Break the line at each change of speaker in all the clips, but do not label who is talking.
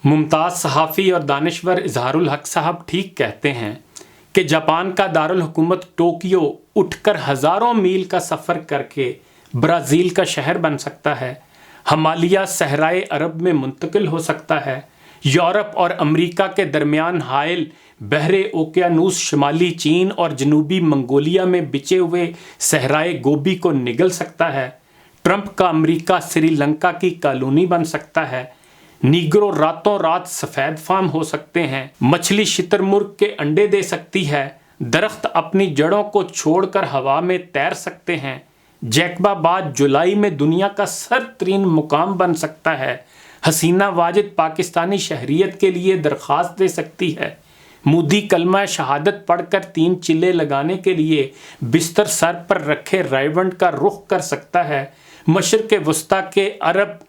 ممتاز صحافی اور دانشور اظہار الحق صاحب ٹھیک کہتے ہیں کہ جاپان کا دارالحکومت ٹوکیو اٹھ کر ہزاروں میل کا سفر کر کے برازیل کا شہر بن سکتا ہے، ہمالیہ صحرائے عرب میں منتقل ہو سکتا ہے، یورپ اور امریکہ کے درمیان حائل بحر اوقیانوس شمالی چین اور جنوبی منگولیا میں بچے ہوئے صحرائے گوبی کو نگل سکتا ہے، ٹرمپ کا امریکہ سری لنکا کی کالونی بن سکتا ہے، نیگرو راتوں رات سفید فام ہو سکتے ہیں، مچھلی شتر مرغ کے انڈے دے سکتی ہے، درخت اپنی جڑوں کو چھوڑ کر ہوا میں تیر سکتے ہیں، جیکب آباد جولائی میں دنیا کا سرد ترین مقام بن سکتا ہے، حسینہ واجد پاکستانی شہریت کے لیے درخواست دے سکتی ہے، مودی کلمہ شہادت پڑھ کر 3 چلے لگانے کے لیے بستر سر پر رکھے رائیونٹ کا رخ کر سکتا ہے، مشرق وسطیٰ کے عرب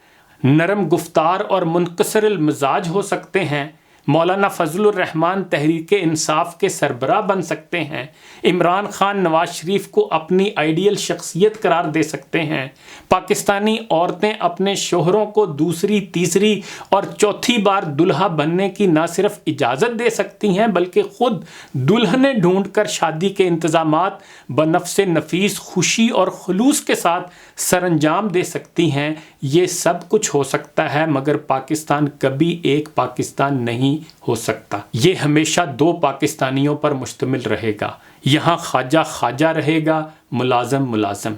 نرم گفتار اور منکسر المزاج ہو سکتے ہیں، مولانا فضل الرحمان تحریک انصاف کے سربراہ بن سکتے ہیں، عمران خان نواز شریف کو اپنی آئیڈیل شخصیت قرار دے سکتے ہیں، پاکستانی عورتیں اپنے شوہروں کو دوسری تیسری اور چوتھی بار دلہا بننے کی نہ صرف اجازت دے سکتی ہیں بلکہ خود دلہنیں ڈھونڈ کر شادی کے انتظامات بنفس نفیس خوشی اور خلوص کے ساتھ سر انجام دے سکتی ہیں۔ یہ سب کچھ ہو سکتا ہے مگر پاکستان کبھی ایک پاکستان نہیں ہو سکتا۔ یہ ہمیشہ 2 پاکستانیوں پر مشتمل رہے گا۔ یہاں خواجہ خواجہ رہے گا، ملازم ملازم۔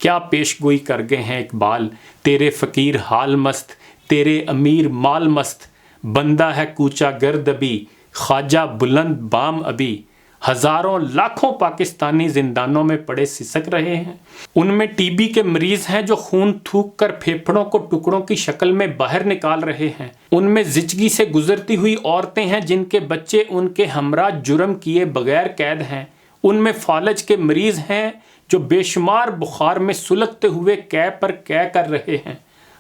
کیا پیش گوئی کر گئے ہیں اقبال، تیرے فقیر حال مست، تیرے امیر مال مست، بندہ ہے کوچہ گرد ابھی، خواجہ بلند بام ابھی۔ ہزاروں لاکھوں پاکستانی زندانوں میں پڑے سسک رہے ہیں۔ ان میں ٹی بی کے مریض ہیں جو خون تھوک کر پھیپھڑوں کو ٹکڑوں کی شکل میں باہر نکال رہے ہیں۔ ان میں زچگی سے گزرتی ہوئی عورتیں ہیں جن کے بچے ان کے ہمراہ جرم کیے بغیر قید ہیں۔ ان میں فالج کے مریض ہیں جو بے شمار بخار میں سلگتے ہوئے قے پر قے کر رہے ہیں۔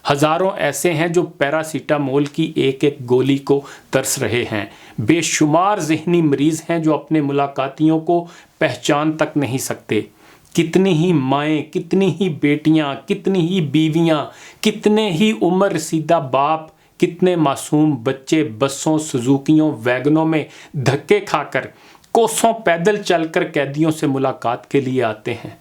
ہزاروں ایسے ہیں جو پیراسیٹامول کی ایک ایک گولی کو ترس رہے ہیں۔ بے شمار ذہنی مریض ہیں جو اپنے ملاقاتیوں کو پہچان تک نہیں سکتے۔ کتنی ہی مائیں، کتنی ہی بیٹیاں، کتنی ہی بیویاں، کتنے ہی عمر رسیدہ باپ، کتنے معصوم بچے بسوں، سزوکیوں، ویگنوں میں دھکے کھا کر، کوسوں پیدل چل کر قیدیوں سے ملاقات کے لیے آتے ہیں،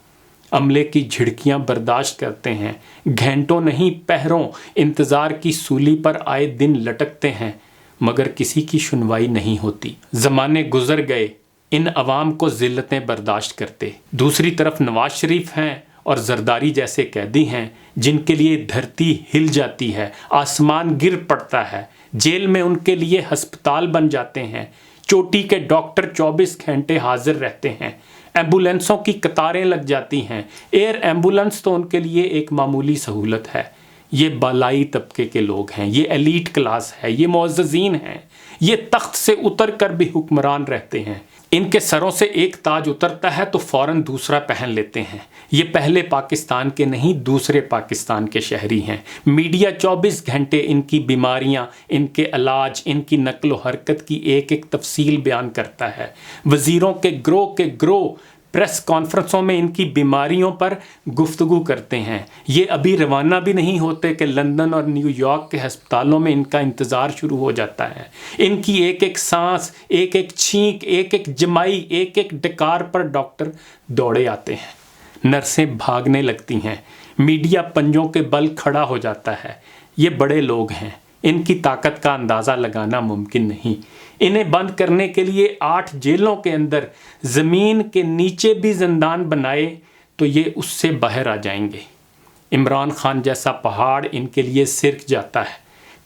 عملے کی جھڑکیاں برداشت کرتے ہیں، گھنٹوں نہیں پہروں انتظار کی سولی پر آئے دن لٹکتے ہیں مگر کسی کی سنوائی نہیں ہوتی۔ زمانے گزر گئے ان عوام کو ذلتیں برداشت کرتے۔ دوسری طرف نواز شریف ہیں اور زرداری جیسے قیدی ہیں جن کے لیے دھرتی ہل جاتی ہے، آسمان گر پڑتا ہے، جیل میں ان کے لیے ہسپتال بن جاتے ہیں، چوٹی کے ڈاکٹر 24 گھنٹے حاضر رہتے ہیں، ایمبولینسوں کی قطاریں لگ جاتی ہیں۔ ایئر ایمبولینس تو ان کے لیے ایک معمولی سہولت ہے۔ یہ بالائی طبقے کے لوگ ہیں، یہ ایلیٹ کلاس ہے، یہ معززین ہیں، یہ تخت سے اتر کر بھی حکمران رہتے ہیں۔ ان کے سروں سے ایک تاج اترتا ہے تو فوراً دوسرا پہن لیتے ہیں۔ یہ پہلے پاکستان کے نہیں دوسرے پاکستان کے شہری ہیں۔ میڈیا 24 گھنٹے ان کی بیماریاں، ان کے علاج، ان کی نقل و حرکت کی ایک ایک تفصیل بیان کرتا ہے۔ وزیروں کے گروہ پریس کانفرنسوں میں ان کی بیماریوں پر گفتگو کرتے ہیں۔ یہ ابھی روانہ بھی نہیں ہوتے کہ لندن اور نیو یارک کے ہسپتالوں میں ان کا انتظار شروع ہو جاتا ہے۔ ان کی ایک ایک سانس، ایک ایک چھینک، ایک ایک جمائی، ایک ایک ڈکار پر ڈاکٹر دوڑے آتے ہیں، نرسیں بھاگنے لگتی ہیں، میڈیا پنجوں کے بل کھڑا ہو جاتا ہے۔ یہ بڑے لوگ ہیں، ان کی طاقت کا اندازہ لگانا ممکن نہیں۔ انہیں بند کرنے کے لیے 8 جیلوں کے اندر زمین کے نیچے بھی زندان بنائے تو یہ اس سے باہر آ جائیں گے۔ عمران خان جیسا پہاڑ ان کے لیے سرک جاتا ہے،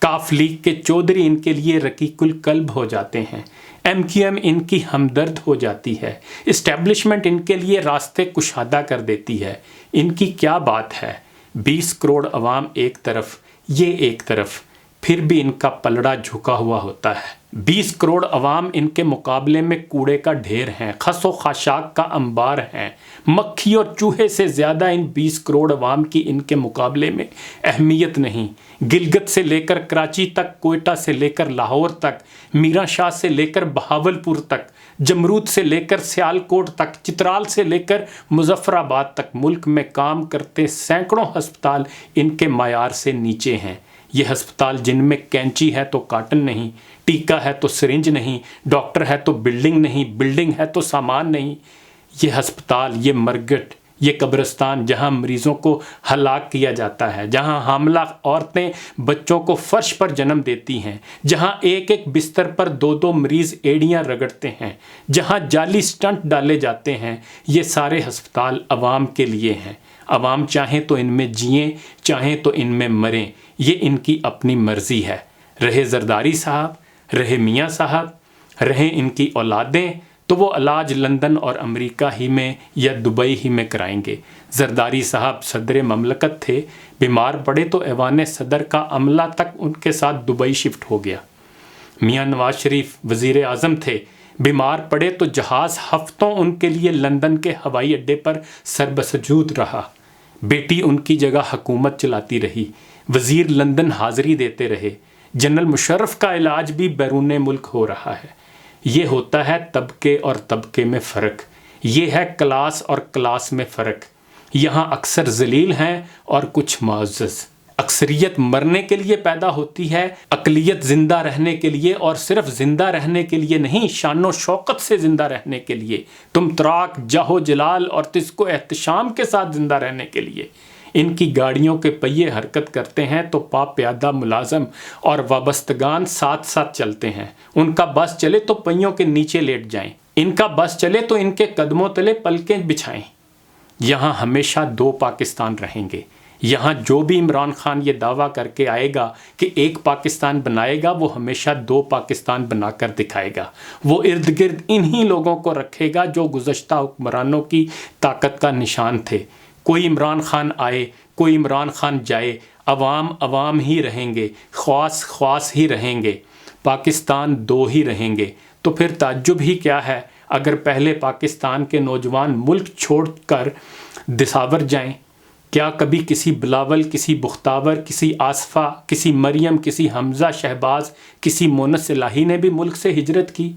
کاف لیگ کے چودھری ان کے لیے رقیق القلب ہو جاتے ہیں، MQM ان کی ہمدرد ہو جاتی ہے، اسٹیبلشمنٹ ان کے لیے راستے کشادہ کر دیتی ہے۔ ان کی کیا بات ہے، 20 کروڑ عوام ایک طرف، یہ ایک طرف، پھر بھی ان کا پلڑا جھکا ہوا ہوتا ہے۔ 20 کروڑ عوام ان کے مقابلے میں کوڑے کا ڈھیر ہیں، خس و خاشاک کا انبار ہیں۔ مکھی اور چوہے سے زیادہ ان 20 کروڑ عوام کی ان کے مقابلے میں اہمیت نہیں۔ گلگت سے لے کر کراچی تک، کوئٹہ سے لے کر لاہور تک، میراں شاہ سے لے کر بہاولپور تک، جمرود سے لے کر سیالکوٹ تک، چترال سے لے کر مظفر آباد تک، ملک میں کام کرتے سینکڑوں ہسپتال ان کے معیار سے نیچے ہیں۔ یہ ہسپتال جن میں کینچی ہے تو کاٹن نہیں، ٹیکہ ہے تو سرنج نہیں، ڈاکٹر ہے تو بلڈنگ نہیں، بلڈنگ ہے تو سامان نہیں، یہ ہسپتال، یہ مرگٹ، یہ قبرستان جہاں مریضوں کو ہلاک کیا جاتا ہے، جہاں حاملہ عورتیں بچوں کو فرش پر جنم دیتی ہیں، جہاں ایک ایک بستر پر دو دو مریض ایڑیاں رگڑتے ہیں، جہاں جعلی سٹنٹ ڈالے جاتے ہیں، یہ سارے ہسپتال عوام کے لیے ہیں۔ عوام چاہیں تو ان میں جئیں، چاہیں تو ان میں مریں، یہ ان کی اپنی مرضی ہے۔ رہے زرداری صاحب، رہے میاں صاحب، رہیں ان کی اولادیں، تو وہ علاج لندن اور امریکہ ہی میں یا دبئی ہی میں کرائیں گے۔ زرداری صاحب صدر مملکت تھے، بیمار پڑے تو ایوان صدر کا عملہ تک ان کے ساتھ دبئی شفٹ ہو گیا۔ میاں نواز شریف وزیر اعظم تھے، بیمار پڑے تو جہاز ہفتوں ان کے لیے لندن کے ہوائی اڈے پر سربسجود رہا۔ بیٹی ان کی جگہ حکومت چلاتی رہی، وزیر لندن حاضری دیتے رہے۔ جنرل مشرف کا علاج بھی بیرون ملک ہو رہا ہے۔ یہ ہوتا ہے طبقے اور طبقے میں فرق، یہ ہے کلاس اور کلاس میں فرق۔ یہاں اکثر ذلیل ہیں اور کچھ معزز۔ اکثریت مرنے کے لیے پیدا ہوتی ہے، اقلیت زندہ رہنے کے لیے، اور صرف زندہ رہنے کے لیے نہیں، شان و شوکت سے زندہ رہنے کے لیے، تم تراک جاہ و جلال اور تسک و احتشام کے ساتھ زندہ رہنے کے لیے۔ ان کی گاڑیوں کے پہیے حرکت کرتے ہیں تو پا پیادہ ملازم اور وابستگان ساتھ ساتھ چلتے ہیں۔ ان کا بس چلے تو پہیوں کے نیچے لیٹ جائیں، ان کا بس چلے تو ان کے قدموں تلے پلکیں بچھائیں۔ یہاں ہمیشہ دو پاکستان رہیں گے۔ یہاں جو بھی عمران خان یہ دعویٰ کر کے آئے گا کہ ایک پاکستان بنائے گا، وہ ہمیشہ دو پاکستان بنا کر دکھائے گا۔ وہ ارد گرد انہی لوگوں کو رکھے گا جو گزشتہ حکمرانوں کی طاقت کا نشان تھے۔ کوئی عمران خان آئے، کوئی عمران خان جائے، عوام عوام ہی رہیں گے، خواص خواص ہی رہیں گے، پاکستان دو ہی رہیں گے۔ تو پھر تعجب ہی کیا ہے اگر پہلے پاکستان کے نوجوان ملک چھوڑ کر دساور جائیں؟ کیا کبھی کسی بلاول، کسی بختاور، کسی آصفہ، کسی مریم، کسی حمزہ شہباز، کسی مونس الہی نے بھی ملک سے ہجرت کی؟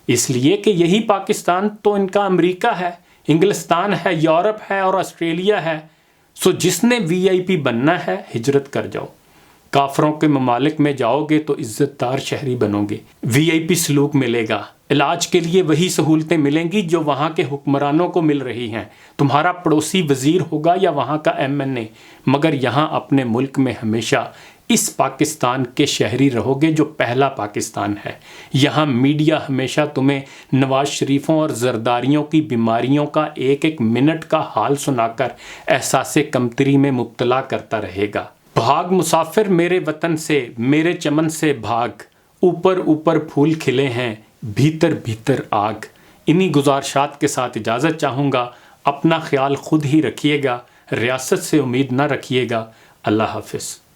اس لیے کہ یہی پاکستان تو ان کا امریکہ ہے، انگلستان ہے، یورپ ہے اور آسٹریلیا ہے۔ سو جس نے وی آئی پی بننا ہے، ہجرت کر جاؤ۔ کافروں کے ممالک میں جاؤ گے تو عزت دار شہری بنو گے، وی آئی پی سلوک ملے گا، علاج کے لیے وہی سہولتیں ملیں گی جو وہاں کے حکمرانوں کو مل رہی ہیں۔ تمہارا پڑوسی وزیر ہوگا یا وہاں کا ایم این اے، مگر یہاں اپنے ملک میں ہمیشہ اس پاکستان کے شہری رہو گے جو پہلا پاکستان ہے۔ یہاں میڈیا ہمیشہ تمہیں نواز شریفوں اور زرداریوں کی بیماریوں کا ایک ایک منٹ کا حال سنا کر احساس کمتری میں مبتلا کرتا رہے گا۔ بھاگ مسافر میرے وطن سے، میرے چمن سے بھاگ، اوپر اوپر پھول کھلے ہیں، بھیتر بھیتر آگ۔ انہی گزارشات کے ساتھ اجازت چاہوں گا۔ اپنا خیال خود ہی رکھیے گا، ریاست سے امید نہ رکھیے گا۔ اللہ حافظ۔